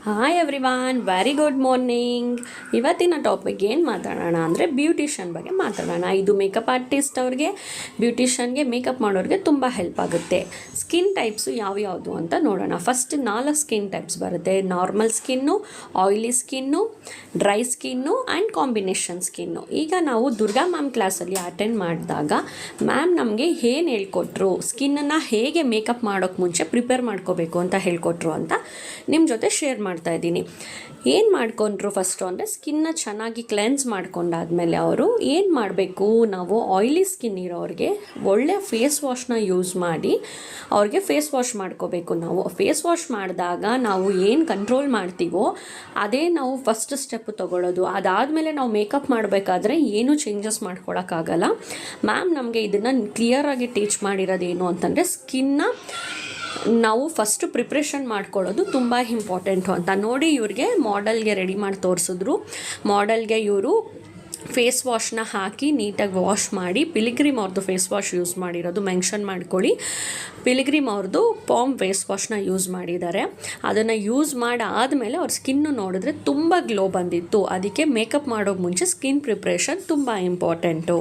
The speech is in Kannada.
Hi everyone, very good morning. ಇವತ್ತಿನ ಟಾಪಿಕ್ ಏನು ಮಾತಾಡೋಣ ಅಂದರೆ ಬ್ಯೂಟಿಷನ್ ಬಗ್ಗೆ ಮಾತಾಡೋಣ. ಇದು ಮೇಕಪ್ ಆರ್ಟಿಸ್ಟ್ ಅವ್ರಿಗೆ, ಬ್ಯೂಟಿಷನ್ಗೆ, ಮೇಕಪ್ ಮಾಡೋರಿಗೆ ತುಂಬ ಹೆಲ್ಪ್ ಆಗುತ್ತೆ. ಸ್ಕಿನ್ ಟೈಪ್ಸು ಯಾವ್ಯಾವುದು ಅಂತ ನೋಡೋಣ. ಫಸ್ಟ್ 4 ಸ್ಕಿನ್ ಟೈಪ್ಸ್ ಬರುತ್ತೆ. Normal skin, oily skin, dry skin and combination skin. ಈಗ ನಾವು ದುರ್ಗಾ ಮ್ಯಾಮ್ ಕ್ಲಾಸಲ್ಲಿ ಅಟೆಂಡ್ ಮಾಡಿದಾಗ ಮ್ಯಾಮ್ ನಮಗೆ ಏನು ಹೇಳ್ಕೊಟ್ರು, ಸ್ಕಿನ್ನನ್ನು ಹೇಗೆ ಮೇಕಪ್ ಮಾಡೋಕ್ಕೆ ಮುಂಚೆ ಪ್ರಿಪೇರ್ ಮಾಡ್ಕೋಬೇಕು ಅಂತ ಹೇಳ್ಕೊಟ್ರು ಅಂತ ನಿಮ್ಮ ಜೊತೆ ಶೇರ್ ಮಾಡ್ತಾ ಇದ್ದೀನಿ. ಏನು ಮಾಡ್ಕೊಂಡ್ರು ಫಸ್ಟು ಅಂದರೆ ಸ್ಕಿನ್ನ ಚೆನ್ನಾಗಿ ಕ್ಲೆನ್ಸ್ ಮಾಡ್ಕೊಂಡಾದ್ಮೇಲೆ ಅವರು ಏನು ಮಾಡಬೇಕು, ನಾವು ಆಯಿಲಿ ಸ್ಕಿನ್ ಇರೋರಿಗೆ ಒಳ್ಳೆ ಫೇಸ್ ವಾಶ್ನ ಯೂಸ್ ಮಾಡಿ ಅವ್ರಿಗೆ ಫೇಸ್ ವಾಶ್ ಮಾಡ್ಕೋಬೇಕು. ನಾವು ಫೇಸ್ ವಾಶ್ ಮಾಡಿದಾಗ ನಾವು ಏನು ಕಂಟ್ರೋಲ್ ಮಾಡ್ತೀವೋ ಅದೇ ನಾವು ಫಸ್ಟ್ ಸ್ಟೆಪ್ ತೊಗೊಳ್ಳೋದು. ಅದಾದಮೇಲೆ ನಾವು ಮೇಕಪ್ ಮಾಡಬೇಕಾದ್ರೆ ಏನೂ ಚೇಂಜಸ್ ಮಾಡ್ಕೊಳಕ್ಕಾಗಲ್ಲ. ಮ್ಯಾಮ್ ನಮಗೆ ಇದನ್ನು ಕ್ಲಿಯರಾಗಿ ಟೀಚ್ ಮಾಡಿರೋದೇನು ಅಂತಂದರೆ ಸ್ಕಿನ್ನ ನಾವು ಫಸ್ಟ್ ಪ್ರಿಪ್ರೇಷನ್ ಮಾಡ್ಕೊಳ್ಳೋದು ತುಂಬ ಇಂಪಾರ್ಟೆಂಟು ಅಂತ ನೋಡಿ ಇವ್ರಿಗೆ ಮಾಡೆಲ್ಗೆ ರೆಡಿ ಮಾಡಿ ತೋರಿಸಿದ್ರು. ಮಾಡೆಲ್ಗೆ ಇವರು ಫೇಸ್ ವಾಶ್ನ ಹಾಕಿ ನೀಟಾಗಿ ವಾಶ್ ಮಾಡಿ, ಪಿಲಿಗ್ರಿಮ್ ಅವ್ರದ್ದು ಫೇಸ್ ವಾಶ್ ಯೂಸ್ ಮಾಡಿರೋದು ಮೆನ್ಷನ್ ಮಾಡ್ಕೊಳ್ಳಿ. ಪಿಲಿಗ್ರಿಮ್ ಅವ್ರದ್ದು ಪಾಮ್ ಫೇಸ್ ವಾಶ್ನ ಯೂಸ್ ಮಾಡಿದ್ದಾರೆ. ಅದನ್ನು ಯೂಸ್ ಮಾಡಾದಮೇಲೆ ಅವ್ರ ಸ್ಕಿನ್ನು ನೋಡಿದ್ರೆ ತುಂಬ ಗ್ಲೋ ಬಂದಿತ್ತು. ಅದಕ್ಕೆ ಮೇಕಪ್ ಮಾಡೋಕ್ಕೆ ಮುಂಚೆ ಸ್ಕಿನ್ ಪ್ರಿಪ್ರೇಷನ್ ತುಂಬ ಇಂಪಾರ್ಟೆಂಟು.